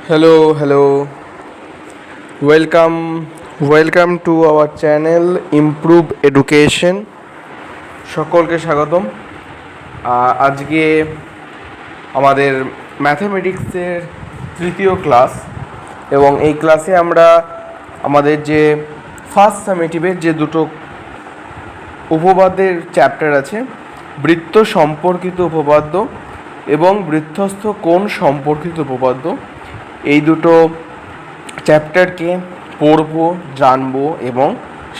Hello. Welcome to our channel Improve Education. সকলকে স্বাগতম। আজকে আমাদের ম্যাথমেটিক্সের তৃতীয় ক্লাস, এবং এই ক্লাসে আমরা আমাদের যে ফার্স্ট সামেটিভের যে দুটো উপপাদ্যের চ্যাপ্টার আছে, বৃত্ত সম্পর্কিত উপপাদ্য এবং বৃত্তস্থ কোণ সম্পর্কিত উপপাদ্য, এই দুটো চ্যাপ্টারকে পড়বো, জানবো এবং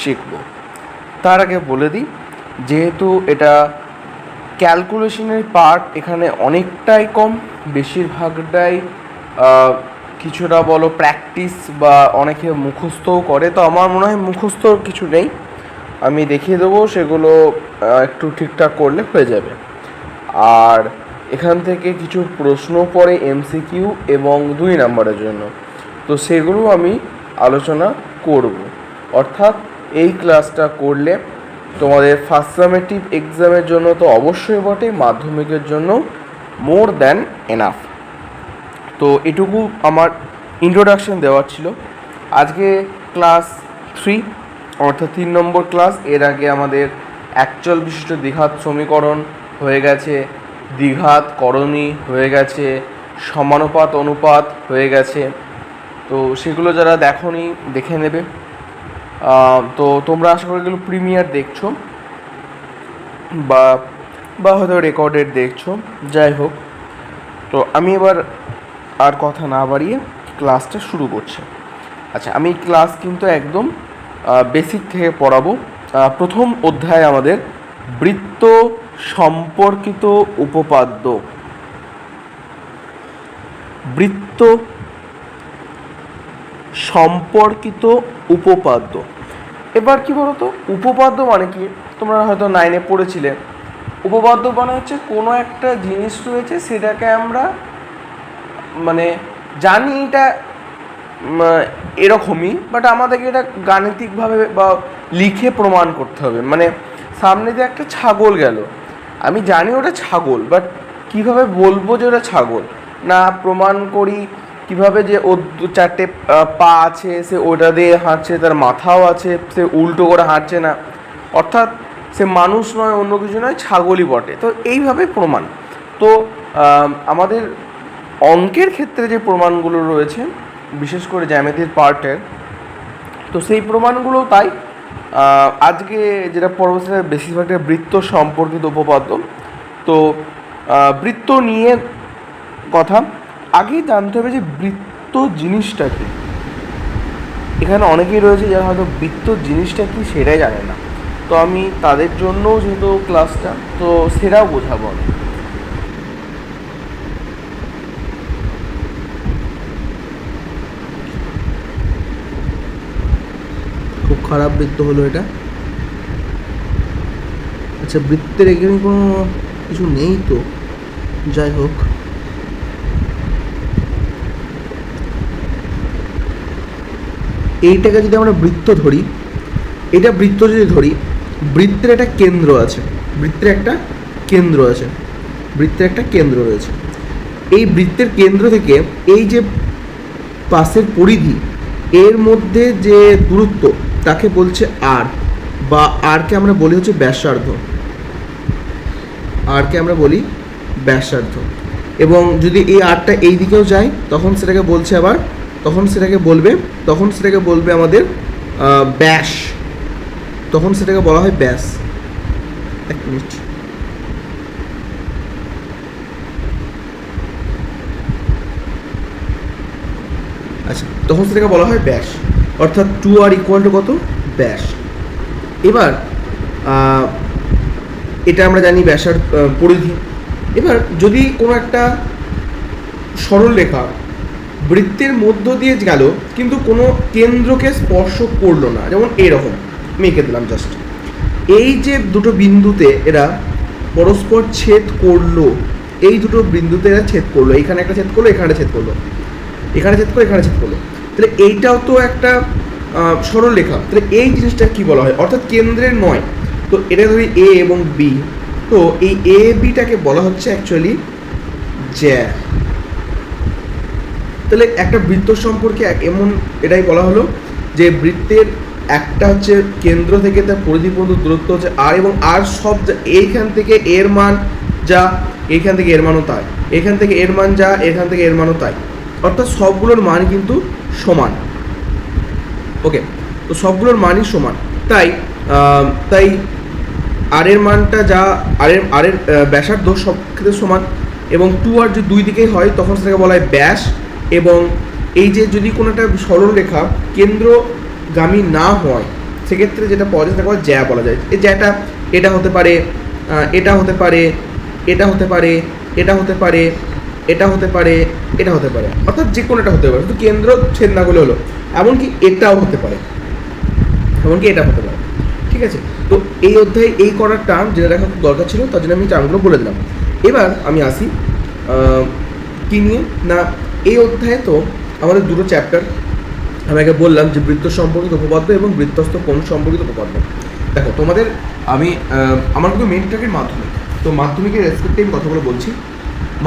শিখব। তার আগে বলে দিই, যেহেতু এটা ক্যালকুলেশনের পার্ট এখানে অনেকটাই কম, বেশিরভাগটাই কিছুটা বলো প্র্যাকটিস বা অনেকে মুখস্থও করে, তো আমার মনে হয় মুখস্থর কিছু নেই, আমি দেখিয়ে দেবো, সেগুলো একটু ঠিকঠাক করলে হয়ে যাবে। আর এখান থেকে কিছু প্রশ্ন পড়ে এমসিকিউ এবং 2 নম্বরের জন্য, তো সেগুলো আমি আলোচনা করব। অর্থাৎ এই ক্লাসটা করলে তোমাদের ফার্স্ট সামেটিভ এক্সামের জন্য তো অবশ্যই বটে, মাধ্যমিকের জন্য মোর দ্যান এনাফ। তো এটুকু আমার ইন্ট্রোডাকশন দেওয়ার ছিল। আজকে ক্লাস 3 অর্থাৎ 3 নম্বর ক্লাস। এর আগে আমাদের অ্যাকচুয়াল বিশিষ্ট দ্বিঘাত সমীকরণ হয়ে গেছে, দ্বিঘাত করণী হয়ে গেছে, সমানুপাত অনুপাত হয়ে গেছে। তো সেগুলো যারা দেখোনি দেখে নেবে। তো তোমরা আশা করি এগুলো প্রিমিয়ার দেখছো বা হয়তো রেকর্ডেড দেখছো, যাই হোক। তো আমি এবার আর কথা না বাড়িয়ে ক্লাসটা শুরু করছি। আচ্ছা, আমি ক্লাস কিন্তু একদম বেসিক থেকে পড়াবো। প্রথম অধ্যায় আমাদের বৃত্ত সম্পর্কিত উপপাদ্য। বৃত্ত সম্পর্কিত উপপাদ্য। এবার কি বলতো, উপপাদ্য মানে কি, তোমরা হয়তো 9-এ পড়েছিলে। উপপাদ্য মানে হচ্ছে কোনো একটা জিনিস রয়েছে, সেটাকে আমরা মানে জানি এটা এরকমই, বাট আমাদেরকে এটা গাণিতিকভাবে বা লিখে প্রমাণ করতে হবে। মানে সামনে যে একটা ছাগল গেল, আমি জানি ওটা ছাগল, বাট কীভাবে বলবো যে ওটা ছাগল, না প্রমাণ করি কিভাবে যে ওর 4টে পা আছে, সে ওটা দিয়ে হাঁটছে, তার মাথাও আছে, সে উল্টো করে হাঁটছে না, অর্থাৎ সে মানুষ নয়, অন্য কিছু নয়, ছাগলই বটে। তো এইভাবে প্রমাণ। তো আমাদের অঙ্কের ক্ষেত্রে যে প্রমাণগুলো রয়েছে, বিশেষ করে জ্যামিতির পার্টের, তো সেই প্রমাণগুলো তাই আজকে যেটা পড়বো সেটা বেশিরভাগটা বৃত্ত সম্পর্কিত উপপাদ্য। তো বৃত্ত নিয়ে কথা আগেই জানতে হবে যে বৃত্ত জিনিসটা কী। এখানে অনেকেই রয়েছে যারা হয়তো বৃত্ত জিনিসটা কী সেটাই জানে না, তো আমি তাদের জন্যও যেহেতু ক্লাসটা, তো সেটাও বোঝাবো আমি। খুব খারাপ বৃত্ত হলো এটা। আচ্ছা, বৃত্তের এখানে কোনো কিছু নেই তো, যাই হোক। এইটাকে যদি আমরা বৃত্ত ধরি, এটা বৃত্ত যদি ধরি, বৃত্তের একটা কেন্দ্র আছে, বৃত্তের একটা কেন্দ্র রয়েছে। এই বৃত্তের কেন্দ্র থেকে এই যে পাশের পরিধি, এর মধ্যে যে দূরত্ব তাকে বলছে আর, বা আরকে আমরা বলি হচ্ছে ব্যাসার্ধ। এবং যদি এই আরটা এই দিকেও যায়, তখন সেটাকে বলবে আমাদের ব্যাস। তখন সেটাকে বলা হয় ব্যাস। এক মিনিট। আচ্ছা, তখন সেটাকে বলা হয় ব্যাস, অর্থাৎ 2r = কত? ব্যাস। এবার এটা আমরা জানি ব্যাসার পরিধি। এবার যদি কোনো একটা সরল রেখা বৃত্তের মধ্য দিয়ে গেল, কিন্তু কোনো কেন্দ্রকে স্পর্শ করলো না, যেমন এরকম আমি এঁকে দিলাম জাস্ট, এই যে দুটো বিন্দুতে এরা পরস্পর ছেদ করলো, এই দুটো বিন্দুতে এরা ছেদ করলো, এখানে একটা ছেদ করলো, এখানে ছেদ করলো, তাহলে এইটাও তো একটা সরল রেখা। তাহলে এই জিনিসটা কি বলা হয়, অর্থাৎ কেন্দ্রের নয়। তো এটা ধরি এ এবং বি, তো এই এ বিটাকে বলা হচ্ছে অ্যাকচুয়ালি জ্যা। তাহলে একটা বৃত্ত সম্পর্কে এমন এটাই বলা হলো যে বৃত্তের একটা হচ্ছে কেন্দ্র থেকে তার পরিধি পর্যন্ত দূরত্ব হচ্ছে আর, এবং আর সব এইখান থেকে এর মান যা, এইখান থেকে এর মানও তাই, এখান থেকে এর মান যা, এখান থেকে এর মানও তাই, অর্থাৎ সবগুলোর মান কিন্তু সমান। ওকে, তো সবগুলোর মানই সমান, তাই তাই আর এর মানটা যা, আর এর ব্যাসার্ধ সব ক্ষেত্রে সমান, এবং 2r যদি দুই দিকেই হয় তখন সেটাকে বলা হয় ব্যাস। এবং এই যে যদি কোনো একটা সরলরেখা কেন্দ্রগামী না হয় সেক্ষেত্রে যেটা পাওয়া যায় সেটাকে জ্যা বলা যায়। এই জ্যাটা এটা হতে পারে, এটা হতে পারে, এটা হতে পারে, এটা হতে পারে, এটা হতে পারে, এটা হতে পারে, অর্থাৎ যে কোনো একটা হতে পারে, শুধু কেন্দ্র ছেদ না করলে হলো। এমনকি এটাও হতে পারে, এমনকি এটা হতে পারে। ঠিক আছে, তো এই অধ্যায়ে এই করার টার্ম যেটা দেখা খুব দরকার ছিল, তার জন্য আমি টার্মগুলো বলে দিলাম। এবার আমি আসি কী নিয়ে না, এই অধ্যায়ে তো আমাদের দুটো চ্যাপ্টার আমি আগে বললাম যে বৃত্ত সম্পর্কিত উপপাদ্য এবং বৃত্তস্থ কোণ সম্পর্কিত উপপাদ্য। দেখো তোমাদের আমি আমার কিন্তু মেন ট্র্যাকের মাধ্যমিক, তো মাধ্যমিকের রেসপেক্টে আমি কথাগুলো বলছি।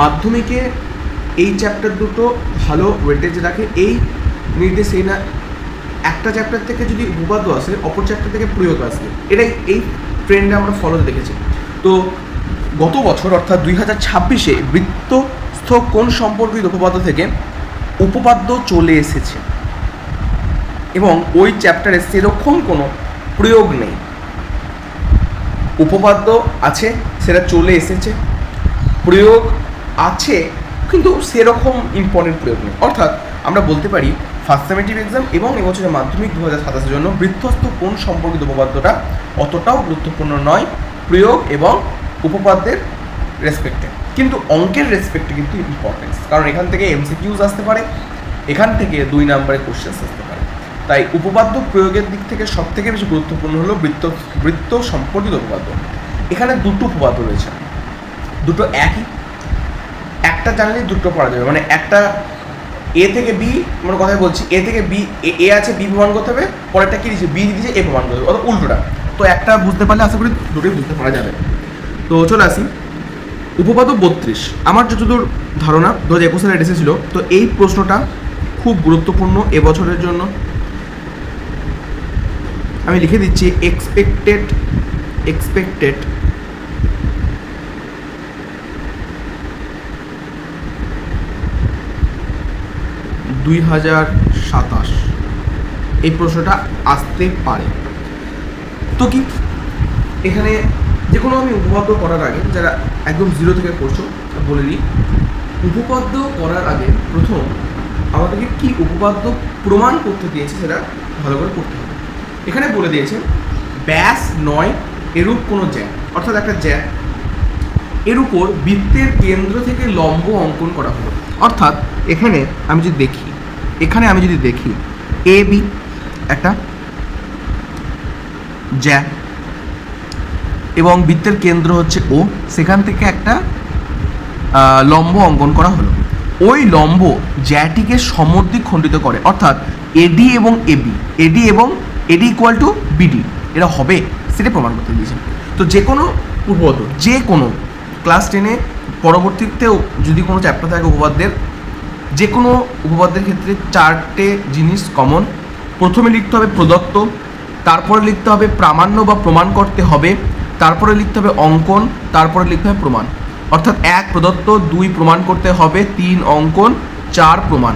মাধ্যমিকে এই চ্যাপ্টার দুটো ভালো ওয়েটেজ রাখে এই নির্দেশেই না, একটা চ্যাপ্টার থেকে যদি উপপাদ্য আসে অপর চ্যাপ্টার থেকে প্রয়োগ আসবে, এটাই এই ট্রেন্ডে আমরা ফলো দেখেছি। তো গত বছর অর্থাৎ 2026-এ বৃত্তস্থ কোণ সম্পর্কিত উপপাদ্য থেকে উপপাদ্য চলে এসেছে এবং ওই চ্যাপ্টারে সেরকম কোনো প্রয়োগ নেই। উপপাদ্য আছে, সেটা চলে এসেছে, প্রয়োগ আছে কিন্তু সেরকম ইম্পর্টেন্ট প্রয়োগ নেই। অর্থাৎ আমরা বলতে পারি ফার্স্ট সামেটিভ এক্সাম এবং এবছরের মাধ্যমিক 2027-এর জন্য বৃত্তস্থ কোণ সম্পর্কিত উপপাদ্যটা অতটাও গুরুত্বপূর্ণ নয় প্রয়োগ এবং উপপাদ্যের রেসপেক্টে, কিন্তু অঙ্কের রেসপেক্টে কিন্তু ইম্পর্টেন্স, কারণ এখান থেকে এমসিকিউজ আসতে পারে, এখান থেকে 2 নম্বরের কোশ্চেন্স আসতে পারে। তাই উপপাদ্য প্রয়োগের দিক থেকে সব থেকে বেশি গুরুত্বপূর্ণ হলো বৃত্ত সম্পর্কিত উপপাদ্য। এখানে দুটো উপপাদ্য রয়েছে, দুটো একই, একটা জানলেই দুটো পড়া যাবে, মানে একটা এ থেকে বি, মানে কথাই বলছি, এ থেকে বি, এ আছে বি প্রমাণ করতে হবে, পরেরটা কি দিয়েছে বি দিয়েছে এ প্রমাণ করতে হবে, অর্থাৎ উল্টোটা। তো একটা বুঝতে পারলে আশা করি দুটোই বুঝতে পারা যাবে। তো চলে আসি উপপাদ্য 32। আমার যতদূর ধারণা 2021 সালে এসেছিল, তো এই প্রশ্নটা খুব গুরুত্বপূর্ণ এবছরের জন্য। আমি লিখে দিচ্ছি এক্সপেক্টেড 2027 এই প্রশ্নটা আসতে পারে। তো কি এখানে যে কোনো আমি উপপাদ্য করার আগে, যারা একদম জিরো থেকে করছো বলে দিই, উপপাদ্য করার আগে প্রথম আমাদেরকে কি উপপাদ্য প্রমাণ করতে দিয়েছে সেটা ভালো করে করতে হবে। এখানে বলে দিয়েছে ব্যাস নয় এরূপ কোনো জ্যা, অর্থাৎ একটা জ্যা এর উপর বৃত্তের কেন্দ্র থেকে লম্ব অঙ্কন করা হলো। অর্থাৎ এখানে আমি যদি দেখি এ বি একটা জ্যা এবং বৃত্তের কেন্দ্র হচ্ছে ও, সেখান থেকে একটা লম্ব অঙ্কন করা হলো। ওই লম্ব জ্যাটিকে সমদ্বিখ খণ্ডিত করে, অর্থাৎ এডি এবং এডি ইকুয়াল টু বিডি, এটা হবে সেটা প্রমাণ করতে দিয়েছে। তো যে কোনো উপপাদ্য, যে কোনো ক্লাস 10-এ পরবর্তীতেও যদি কোনো চ্যাপ্টার থাকে উপপাদ্যের, যে কোনো উপপাদ্যের ক্ষেত্রে 4টে জিনিস কমন। প্রথমে লিখতে হবে প্রদত্ত, তারপরে লিখতে হবে প্রামাণ্য বা প্রমাণ করতে হবে, তারপরে লিখতে হবে অঙ্কন, তারপরে লিখতে হবে প্রমাণ। অর্থাৎ 1 প্রদত্ত, 2 প্রমাণ করতে হবে, 3 অঙ্কন, 4 প্রমাণ।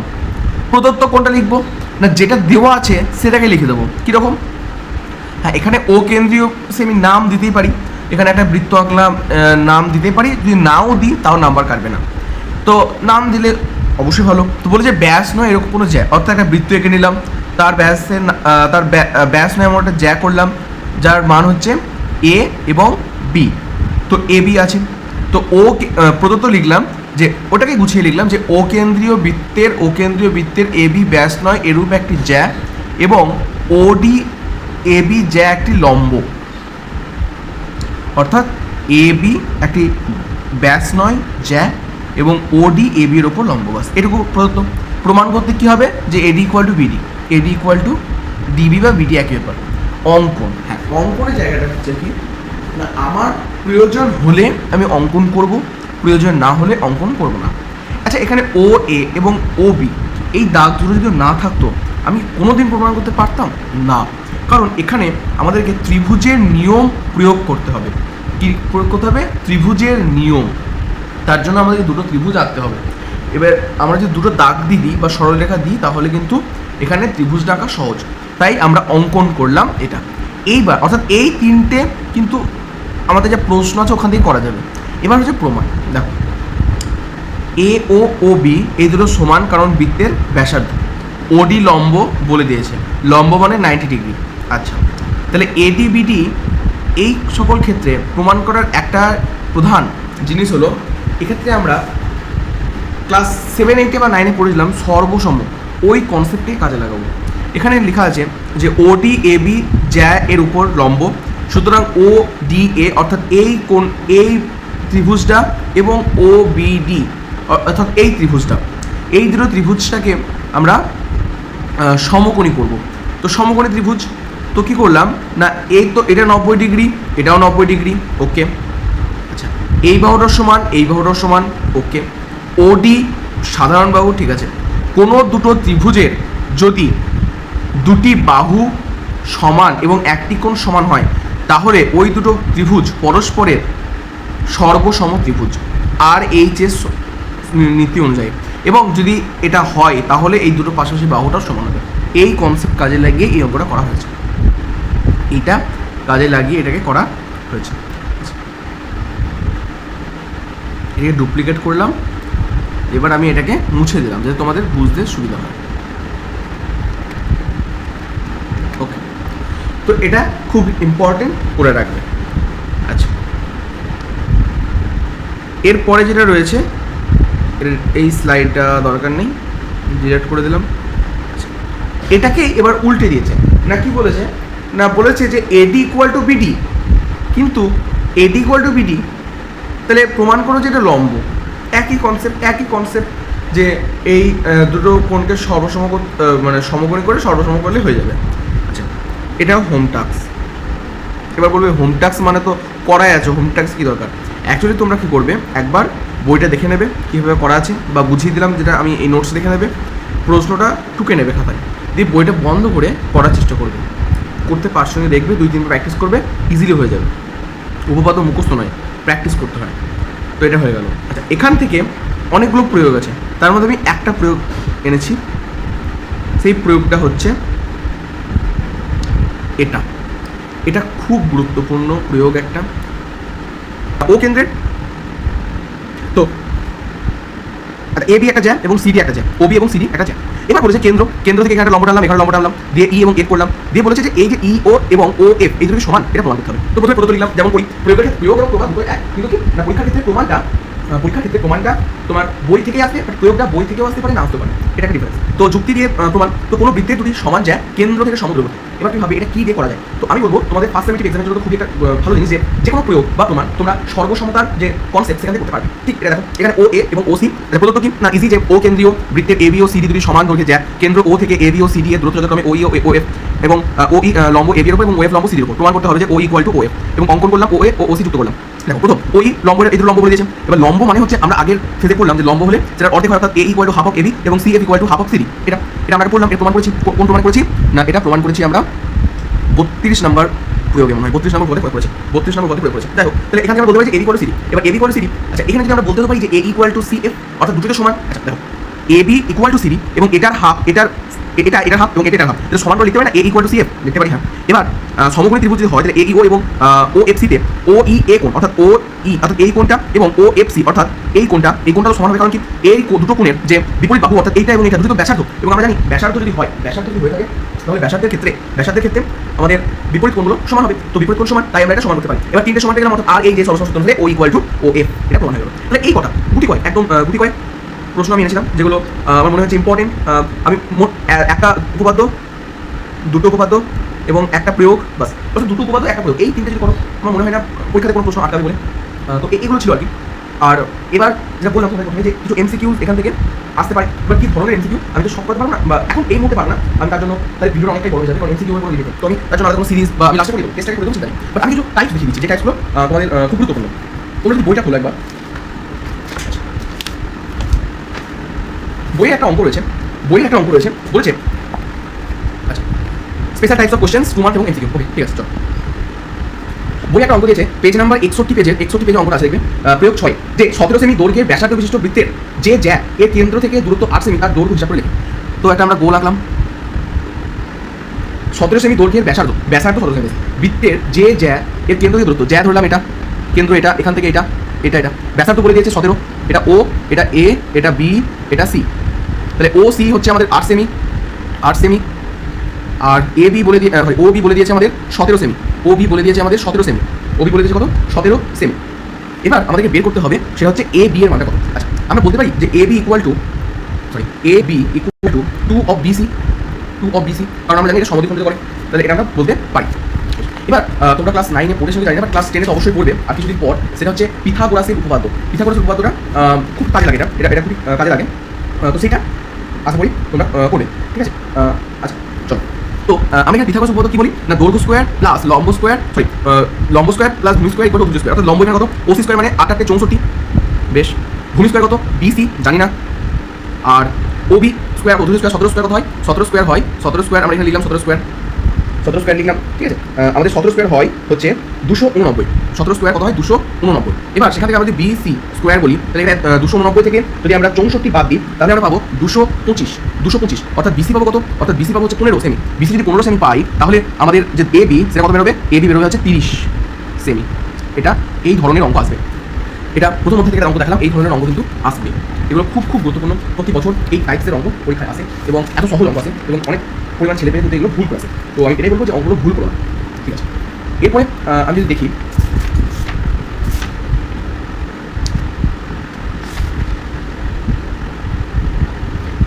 প্রদত্ত কোনটা লিখবো না, যেটা দেওয়া আছে সেটাকে লিখে দেবো। কীরকম? হ্যাঁ, এখানে ও কেন্দ্রীয় সে আমি নাম দিতেই পারি, এখানে একটা বৃত্ত আঁকলাম, নাম দিতে পারি, যদি নাও দিই তাও নাম্বার কাটবে না, তো নাম দিলে অবশ্যই ভালো। তো বলে যে ব্যাস নয় এরকম কোনো জ্যা, অর্থাৎ একটা বৃত্ত এঁকে নিলাম, তার ব্যাস নয় এমন একটা জ্যা করলাম যার মান হচ্ছে এ এবং বি, তো এ বি আছে। তো ও প্রদত্ত লিখলাম, যে ওটাকে গুছিয়ে লিখলাম যে ও কেন্দ্রীয় বৃত্তের এ বি ব্যাস নয় এরূপ একটি জ্যা এবং ওডি এ বি জ্যা একটি লম্ব, অর্থাৎ এ বি একটি ব্যাস নয় জ্যা এবং ওডি এ বি এর ওপর লম্ব বাস, এটুকু প্রদত্ত। প্রমাণ করতে কী হবে যে এডি equal to BD, eddy equal to DB বা বিডি একই ব্যাপার। অঙ্কন, হ্যাঁ অঙ্কনের জায়গাটা হচ্ছে কি না, আমার প্রয়োজন হলে আমি অঙ্কন করব, প্রয়োজন না হলে অঙ্কন করব না। আচ্ছা, এখানে ও এ এবং ও বি এই দাগ দুটো যদি না থাকতো আমি কোনোদিন প্রমাণ করতে পারতাম না, কারণ এখানে আমাদেরকে ত্রিভুজের নিয়ম প্রয়োগ করতে হবে। কী প্রয়োগ করতে হবে? ত্রিভুজের নিয়ম। তার জন্য আমাদেরকে দুটো ত্রিভুজ আঁকতে হবে। এবার আমরা যদি দুটো দাগ দিই বা সরলরেখা দিই তাহলে কিন্তু এখানে ত্রিভুজটা আঁকা সহজ, তাই আমরা অঙ্কন করলাম এটা। এইবার অর্থাৎ এই তিনটে কিন্তু আমাদের যা প্রশ্ন আছে ওখান থেকে করা যাবে। এবার হচ্ছে প্রমাণ। দেখো, এ ও বি এই দুটো সমান, কারণ বৃত্তের ব্যাসার্ধ। ওডি লম্ব বলে দিয়েছে, লম্ব মানে 90 ডিগ্রি। আচ্ছা, তাহলে এডি বিডি এই সকল ক্ষেত্রে প্রমাণ করার একটা প্রধান জিনিস হলো, এক্ষেত্রে আমরা ক্লাস 7, 8 বা 9 পড়েছিলাম সর্বসম, ওই কনসেপ্টটাই কাজে লাগাবো। এখানে লেখা আছে যে ওডি এ বি জ্যা এর উপর লম্ব, সুতরাং ও ডি এ অর্থাৎ এই ত্রিভুজটা এবং ও বি ডি অর্থাৎ এই ত্রিভুজটা, এই দুটো ত্রিভুজটাকে আমরা সমকোণী করব। তো সমকোণী ত্রিভুজ, তো কী করলাম না, এই তো এটা 90 ডিগ্রি, এটাও 90 ডিগ্রি, ওকে। আচ্ছা, এই বাহুটার সমান, এই বাহুটার সমান, ওকে। ওডি সাধারণ বাহু, ঠিক আছে। কোনো দুটো ত্রিভুজের যদি দুটি বাহু সমান এবং একটি কোণ সমান হয় তাহলে ওই দুটো ত্রিভুজ পরস্পরের সর্বসম ত্রিভুজ, আর এইচ এস নীতি অনুযায়ী। এবং যদি এটা হয় তাহলে এই দুটো পাশাপাশি বাহুটাও সমান হবে। এই কনসেপ্ট কাজে লাগিয়ে এই অঙ্কটা করা হয়েছে, এইটা কাজে লাগিয়ে এটাকে করা হয়েছে। এটাকে ডুপ্লিকেট করলাম, এবার আমি এটাকে মুছে দিলাম যাতে তোমাদের বুঝতে সুবিধা হয়। ওকে, তো এটা খুব ইম্পর্টেন্ট করে রাখবে। আচ্ছা, এরপরে যেটা রয়েছে, এই স্লাইডটা দরকার নেই, ডিলিট করে দিলাম। এটাকে এবার উল্টে দিয়েছে, না কি বলেছে না, বলেছে যে এডি ইকুয়াল টু বিডি, কিন্তু এডি ইকুয়াল টু বিডি তাহলে প্রমাণ করো যে এটা লম্ব। একই কনসেপ্ট যে এই দুটো কোণকে মানে সমকোণী করে সর্বসম করলে হয়ে যাবে। আচ্ছা, এটাও হোম টাস্ক। এবার বলবে হোম টাস্ক মানে তো করাই আছে, হোম টাস্ক কী দরকার? অ্যাকচুয়ালি তোমরা কী করবে, একবার বইটা দেখে নেবে কীভাবে করা আছে, বা বুঝিয়ে দিলাম যেটা আমি এই নোটস দেখে নেবে, প্রশ্নটা টুকে নেবে খাতায়, দিয়ে বইটা বন্ধ করে পড়ার চেষ্টা করবে। করতে পারছো না দেখবে, 2-3 প্র্যাকটিস করবে, ইজিলি হয়ে যাবে। উপপাদ্য মুখস্থ নয়, প্র্যাকটিস করতে হয়। তো এটা হয়ে গেল। আচ্ছা, এখান থেকে অনেকগুলো প্রয়োগ আছে, তার মধ্যে আমি একটা প্রয়োগ এনেছি। সেই প্রয়োগটা হচ্ছে এটা খুব গুরুত্বপূর্ণ প্রয়োগ একটা। ও কেন্দ্রের তো এ বি একটা জ্যা এবং সিডি একটা জ্যা, ও বি এবং সিডি একটা জ্যা। এবার বলেছে কেন্দ্র থেকে এখানে লম্ব টানলাম, এখানে লম্ব টানলাম, দিয়ে ই এবং এফ করলাম, দিয়ে বলেছে যে এই যে ই ও এবং ও এফ এই দুটো সমান, এটা প্রমাণ করতে হবে। তো প্রথমে প্রদত্ত লিখলাম, যেমন প্রয়োগ এবং প্রমাণ দুটো এক, কিন্তু কি না, পরীক্ষার ক্ষেত্রে প্রমাণটা তোমার বই থেকে আসবে, বাট প্রয়োগটা বই থেকেও আসতে পারে, না আসতে পারে, এটা একটা ডিফারেন্স। তো যুক্তি দিয়ে প্রমাণ, তো কোনো বৃত্তের দুটি সমান জ্যা কেন্দ্র থেকে সমদূরবর্তী। এবার তুমি ভাবে এটা কী দিয়ে করা যায়? তো আমি বলবো তোমাদের ফার্স্ট সেমিস্টার এক্সামের জন্য খুবই একটা ভালো জিনিস যে কোনো প্রয়োগ বা প্রমাণ তোমরা সর্বসমতার যে কনসেপ্ট সেখান থেকে করতে পারবে। ঠিক এটা দেখো, এখানে ও এ এবং ও সি প্রদত্ত কি না, ইজি যে ও কেন্দ্রীয় বৃত্তের এ বি ও সিডি দুটি সমান দৈর্ঘ্যের জ্যা, কেন্দ্র ও থেকে এ বি ও সিডি এর দূরত্ব যথাক্রমে ও ই ও এফ, এবং ও ই লম্ব এ বি এর উপর এবং ও এফ লম্ব সিডির উপর। প্রমাণ করতে হবে যে ও ইকুয়াল টু ও এফ, এবং অঙ্কন করলাম ও এ ও সি যুক্ত করলাম। দেখো, প্রথম ওই লম্বের এই দুটো লম্ব বলে দিয়েছেন। এবার লম্ব মানে হচ্ছে আমরা আগের ফেজে করলাম যে লম্ব হলে যেটা অর্ধেক হয়, অর্থাৎ A equal to half of AB এবং C F equal to half of CD. এটা আমরা পড়লাম, এর প্রমাণ করেছি। কোন প্রমাণ করেছি না, এটা প্রমাণ করেছি আমরা 32 নম্বর প্রয়োগে, মনে হয় 32 নম্বর পদে প্রয়োগ করেছে, 32 নম্বর পদে প্রয়োগ করেছে। দেখো, তাহলে এখানে আমরা বলতে পারি যে এ ইকুয়াল টু সিডি। এবার এ ইকুয়াল টু সিডি, আচ্ছা এখানে যদি আমরা বলতে পারি যে এ ইকুয়াল টু সি এফ, অর্থাৎ দুটো সমান। আচ্ছা দেখো, এ বি ইকুয়াল টু সিডি এবং এটার হাফ, এটার হাফ এবং এটার হাফ, এটা সমান করে লিখতে পারি না, এ ইকুয়াল টু সি এফ লিখতে পারি। হ্যাঁ, এবার সমকোণী ত্রিভুজ যদি হয় তাহলে এ ই ও এবং ও এফ সিতে ও ই এ কোণ অর্থাৎ ও ই অর্থাৎ এই কোণটা এবং ও এফ সি অর্থাৎ এই কোণটা সমান হবে, কারণ কি এই দুটো কোণের যে বিপরীত বাহু অর্থাৎ এইটা এবং এটা দুটো ব্যাসার্ধ, এবং আমরা জানি ব্যাসার্ধ যদি হয়ে থাকে তাহলে ব্যাসার্ধের ক্ষেত্রে আমাদের বিপরীত কোণগুলো সমান হবে। তো বিপরীত কোণ সমান, তাই আমরা এটা সমান করতে পারি। এবার তিনটে সমান পেয়ে গেলাম, অর্থাৎ আর এই যে সর্বসম সূত্র হলে ও ইকুয়াল টু ও এফ, এটা প্রমাণ হয়ে গেল। তাহলে এই কথা গুটি কয়েক প্রশ্ন আমি এনেছিলাম, যেগুলো আমার মনে হচ্ছে ইম্পর্টেন্ট। আমি মোট একটা উপপাদ্য, দুটো উপপাদ্য এবং একটা প্রয়োগ, বাস অর্থাৎ দুটো উপপাদ্য একটা প্রয়োগ, এই তিনটে যদি করো আমার মনে হয় না পরীক্ষাতে কোনো প্রশ্ন আটকাবে বলে। তো এগুলো ছিল আর কি। আর এবার যেটা বললাম তোমাদের যে কিছু এমসিকিউ এখান থেকে আসতে পারে। এবার কী ধরনের এমসিকিউ আমি তো সব করতে পারবো না, বা এখন এই মুহূর্তে পারবো না, আমি তার জন্য তাহলে ভিডিওটা অনেকটাই বড় হয়ে যাবে, কারণ এমসিকিউ এর উপর রিলেটেড। তো আমি তার জন্য আলাদা কোনো সিরিজ বা আমি লাস্টে করে দেবো, টেস্টটা করে দেবো, চিন্তা নেই। বাট আমি কিছু টাইপস দেখিয়ে দিচ্ছি, যে টাইপসগুলো তোমাদের খুব গুরুত্বপূর্ণ। তোমরা যদি বইটা খোলো একবার, বইয়ে একটা অঙ্ক রয়েছে, বইয়ের একটা অঙ্ক রয়েছে, বলেছে আচ্ছা special types of questions 2 mark এবং এমসিকিউ। ওকে ঠিক আছে চল। বই একটা অঙ্ক দিয়েছে পেজ নাম্বার 61 পেজে অঙ্কটা আছে দেখবে প্রয়োগ 6 যে 17 সেমি দৈর্ঘ্যের ব্যাসার্ধ বিশিষ্ট বৃত্তের যে জ্যা এর কেন্দ্র থেকে দূরত্ব 8 সেমি তার দৈর্ঘ্য হিসাব করে লিখি। তো একটা আমরা গোল আঁকলাম, 17 সেমি দৈর্ঘ্যের ব্যাসার্ধ 17 সেমি বৃত্তের যে জ্যা এর কেন্দ্র থেকে দূরত্ব, জ্যা ধরলাম এটা কেন্দ্র, এটা এখান থেকে এটা ব্যাসার্ধ বলে দিয়েছে 17, এটা ও, এটা এ, এটা বি, এটা সি। তাহলে ও সি হচ্ছে আমাদের 8 সেমি আর এ বি বলে দিয়ে ও বি বলে দিয়েছে আমাদের 17 সেমি, ও বি বলে দিয়েছে আমাদের 17 সেমি, ও বি বলে দিয়েছে কত 17 সেমি। এবার আমাদেরকে বের করতে হবে সেটা হচ্ছে এ বি এর মানটা কত। আচ্ছা আমরা বলতে পারি যে A B equal to 2 of BC, কারণ আমরা জানি এটা সমদ্বিখণ্ডিত করে, তাহলে এটা আমরা বলতে পারি। এবার তোমরা ক্লাস 9-এ পড়েছো জানি না, বাট ক্লাস 10-এ তো অবশ্যই পড়বে আর কিছুদিন পর, সেটা হচ্ছে পিথাগোরাসের উপপাদ্য। পিথাগোরাসের উপপাদ্যটা খুব কাজে লাগে, এটা খুব কাজে লাগে, তো সেটা আশা করি তোমরা পড়বে, ঠিক আছে। আচ্ছা চলো, তো আমি এখানে পিথাগোরাস উপপাদ্য কি বলি না, দৈর্ঘ্য স্কোয়ার প্লাস লম্ব স্কোয়ার প্লাস ভূমি square equal to Bhuj square, অর্থাৎ লম্ব এখানে কত ওসি স্কোয়ার মানে 8 8 64, বেশ। ভূমি স্কোয়ার কত বিসি জানি না, আর ওবি স্কোয়ার ভুজ স্কোয়ার 17 স্কোয়ার কত হয় 17 স্কোয়ার হয়, 17 স্কোয়ার আমরা এখানে লিখলাম 17 স্কোয়ার লিখলাম, ঠিক আছে। আমাদের 17 স্কোয়ার হয় হচ্ছে 289, 17 স্কোয়ার কত হয় 289। এবার সেখান থেকে আমরা যদি বিসি স্কোয়ার বলি, তাহলে এটা 289 থেকে যদি আমরা 64 বাদ দিই তাহলে আমরা পাবো 225, অর্থাৎ বিসি পাবো কত, অর্থাৎ বিসি পাবো হচ্ছে 15 সেমি। বিসি যদি 15 সেমি পাই তাহলে আমাদের যে এ বি সেটা কত বেরোবে, এ বি বেরোবে হচ্ছে 30 সেমি। এটা এই ধরনের অঙ্ক আসবে, এটা প্রথম অধ্যায় থেকে অঙ্ক দেখালাম, এই ধরনের অঙ্ক কিন্তু আসবে। এগুলো খুব গুরুত্বপূর্ণ, প্রতি বছর এই টাইপসের অঙ্ক পরীক্ষায় আসে এবং এত সহজ অঙ্ক আসে এবং অনেক পরিমাণ ছেলেমেয়ে কিন্তু এগুলো ভুল করে আসে। তো আমি এটাই বলবো যে অঙ্কগুলো ভুল করো না, ঠিক আছে। এরপরে আমি যদি দেখি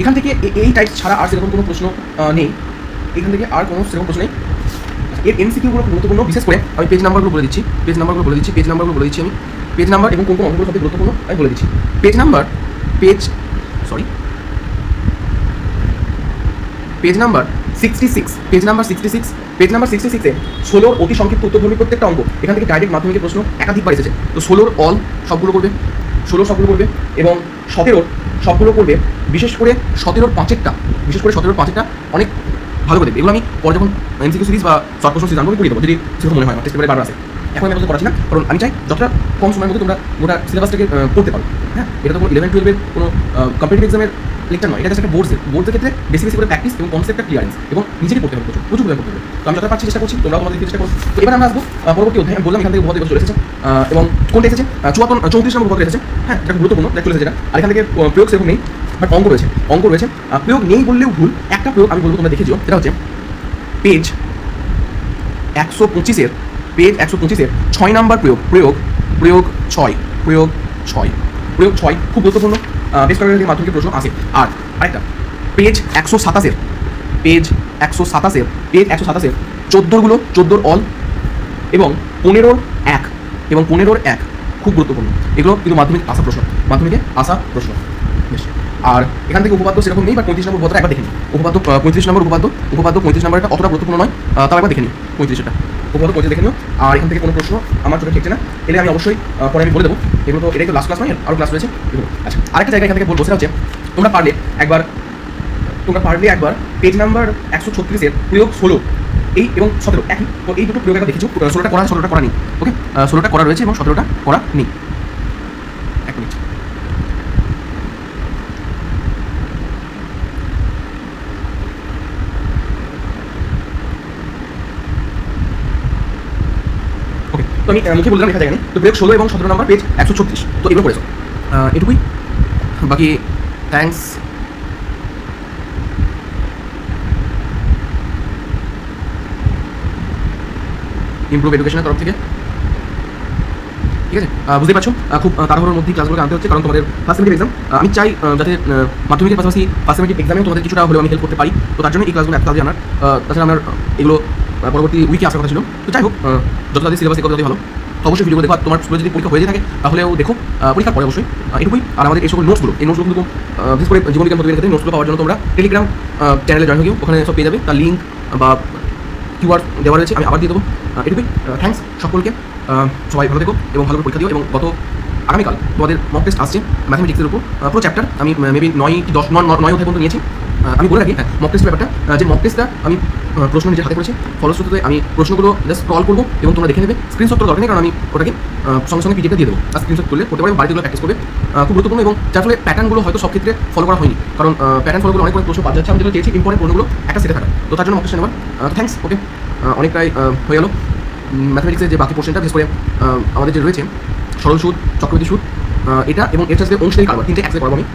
এখান থেকে এই টাইপ ছাড়া আর সেরকম কোনো প্রশ্ন নেই, এখান থেকে আর কোনো সেরকম প্রশ্ন নেই। এর এমসিকিউগুলো খুব গুরুত্বপূর্ণ, বিশেষ করে আমি পেজ নাম্বারগুলো বলে দিচ্ছি, পেজ নাম্বার আমি পেজ নাম্বার এবং কোন কোন অঙ্কগুলো সবচেয়ে গুরুত্বপূর্ণ আমি বলে দিচ্ছি। পেজ নাম্বার 66, পেজ নাম্বার 66-এ 16 অতি সংক্ষিপ্ত উত্তরধর্মী প্রত্যেকটা অঙ্ক এখান থেকে ডাইরেক্ট মাধ্যমিকের প্রশ্ন একাধিকবার এসেছে। তো 16 অল সবগুলো করবে, 16 সবগুলো করবে এবং 17 সবগুলো করবে, বিশেষ করে 17 পাঁচেরটা অনেক ভালো করে দেখবে। এগুলো আমি পরে যখন এমসিকিউ সিরিজ বা শর্ট কোশ্চেন সিরিজ আমি করে দেবো, যদি সেরকম মনে হয় আমার টেস্ট পেপারে বারবার আসে। এখন আমি করাচ্ছি না, কারণ আমি চাই যতটা কম সময়ের মধ্যে তোমরা গোটা সিলেবাসটাকে পড়তে পারো। হ্যাঁ, এটা তো কোনো 11-12-এর কোনো কম্পিটিটিভ এক্সামের লেকচার নয়, এটা জাস্ট একটা বোর্ডের ক্ষেত্রে বেশি করে প্র্যাকটিস এবং কনসেপ্টটা ক্লিয়ারেন্স এবং নিজেকে পড়তে হবে, প্রচুর করতে হবে। তো আমি যতটা পারছি চেষ্টা করছি, তোমরাও তোমাদের চেষ্টা করো। তো এবার আমরা আসবো পরবর্তী অধ্যায়। আমি বললাম এখান থেকে উপপাদ্য চলে এসেছে এবং কোনটা এসেছে 34 নম্বর উপপাদ্য এসেছে। হ্যাঁ, এটা গুরুত্বপূর্ণ, চলে এসেছে যেটা। আর এখান থেকে প্রয়োগ সেরকম নেই, বাট অঙ্ক রয়েছে। প্রয়োগ নেই বললেও ভুল। একটা প্রয়োগ আমি বলবো তোমরা দেখে যেও, সেটা হচ্ছে পেজ 125-এর 6 নাম্বার প্রয়োগ 6 খুব গুরুত্বপূর্ণ, বেশ কয়েকটা মাধ্যমিকের প্রশ্ন আসে। আর আরেকটা পেজ 127-এর 14 অল এবং 15 1 খুব গুরুত্বপূর্ণ। এগুলো কিন্তু মাধ্যমিকে আসা প্রশ্ন, বেশ। আর এখান থেকে উপপাদ্য সেরকম নেই, বা 35 নম্বর উপপাদ্যটা একবার দেখে নিই। উপপাদ্য 35 নম্বর উপপাদ্য 35 নম্বরটা অতটা গুরুত্বপূর্ণ নয়, তাও একবার দেখে নিই 35টা উপপাদ্য 35 দেখে নিও। আর এখান থেকে কোনো প্রশ্ন আমার চোখে ঠেকছে না, এলে আমি অবশ্যই পরে আমি বলে দেবো। এগুলো তো এটাই তো লাস্ট ক্লাস নয়, আরও ক্লাস রয়েছে এগুলো। আচ্ছা, আরেকটা জায়গা এখান থেকে বলবো, সেটা হচ্ছে তোমরা পারলে একবার পেজ নাম্বার 136-এর প্রয়োগ 16 এই এবং 17 একই, তো এই দুটো প্রয়োগ একবার দেখেছো। 16টা করা নেই, ওকে, 16টা করা রয়েছে এবং 17টা করা নেই। এক মিনিট, তো আমি মুখে বললাম লেখা যায় না। তো প্রয়োগ 16 এবং 17 নম্বর পেজ 136, তো এগুলো করেছো, এটুকুই। বাকি থ্যাঙ্কস। ইমপ্রুভ এডুকেশনের তরফ থেকে, ঠিক আছে। বুঝতে পারছো খুব তাড়াহুড়োর মধ্যেই ক্লাসগুলো আনতে হচ্ছে, কারণ তোমাদের ফার্স্ট সেমিস্টার এক্সাম। আমি চাই যাতে মাধ্যমিকের পাশাপাশি ফার্স্ট সেমিস্টার এক্সামেও তোমাদের কিছুটা হলেও আমি হেল্প করতে পারি। তো তার জন্য এই ক্লাসগুলো এত তাড়াতাড়ি আনার। তাছাড়া আমার এগুলো পরবর্তী উইকে আসার কথা ছিল। তো যাই হোক, যত তাদের সিলেবাস এগুলো ভালো, তো অবশ্যই ভিডিও দেখো। তোমার স্কুলে যদি পরীক্ষা হয়ে থাকে তাহলেও দেখো, পরীক্ষার পরে অবশ্যই। এটুকুই। আর আমাদের এই সকল নোটসগুলো কিন্তু বিশেষ করে জীবনবিজ্ঞান পদ্ধতির ক্ষেত্রে নোটসগুলো পাওয়ার জন্য তোমরা টেলিগ্রাম চ্যানেলে জয়েন হয়ে ওখানে সব পেয়ে যাবে, তার লিঙ্ক বা কিউআর দেওয়া রয়েছে, আমি আবার দিয়ে দেবো। এটুকুই। থ্যাঙ্কস সকলকে, সবাই ভালো থেকো এবং ভালো করে পরীক্ষা দিও। এবং আগামীকাল তোমাদের মক টেস্ট আসছে ম্যাথমেটিক্সের উপর, পুরো চ্যাপ্টার আমি মেবি 9 অধ্যায় পর্যন্ত নিয়েছি। আমি বলে রাখি হ্যাঁ মক টেস্ট ব্যাপারটা, যে মক টেস্টটা আমি প্রশ্ন নিজের হাতে করেছি, ফলশ্রুতিতে আমি প্রশ্নগুলো জাস্ট স্ক্রল করবো এবং তোমরা দেখে নেবে। স্ক্রিনশট তোলা দরকার নেই, কারণ আমি ওটাকে সঙ্গে সঙ্গে পিডিএফটা দিয়ে দেবো, আর স্ক্রিনশট তুললে করতে পারবে, বাড়িতে প্র্যাকটিস করবে। খুব গুরুত্বপূর্ণ, এবং যার ফলে প্যাটার্নগুলো হয়তো সব ক্ষেত্রে ফলো করা হয়নি, কারণ প্যাটার্ন ফলো করে অনেক প্রশ্ন বাদ যাচ্ছে। আমি যেগুলো চেয়েছি ইম্পর্টেন্ট প্রশ্নগুলো একটা সেটে থাকা, তো তার জন্য মক টেস্ট নেওয়ার। থ্যাঙ্কস, ওকে। অনেকটাই হয়ে গেল ম্যাথমেটিক্সের যে বাকি পোর্শনটা, বিশেষ করে আমাদের যে রয়েছে সরল সুদ, চক্রবৃদ্ধি সুদ, এটা এবং এর সাথে অংশীদারি কারবার, তিনটে একসাথে করবো আমি।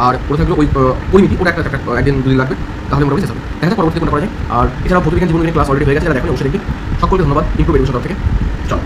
আর পড়ে থাকলো ওই পরিমিতি, ওটা একটা একদিন দুদিন লাগবে, তাহলে মোটামুটি শেষ হবে। দেখা যাক পরবর্তী কোনটা করা যায়। আর এছাড়াও ভৌতবিজ্ঞান জীবনবিজ্ঞান ক্লাস অলরেডি হয়ে গেছে, যারা দেখেন অবশ্যই দেখি। সকলকে ধন্যবাদ ইমপ্রুভ এডুকেশন তরফ থেকে। চলো।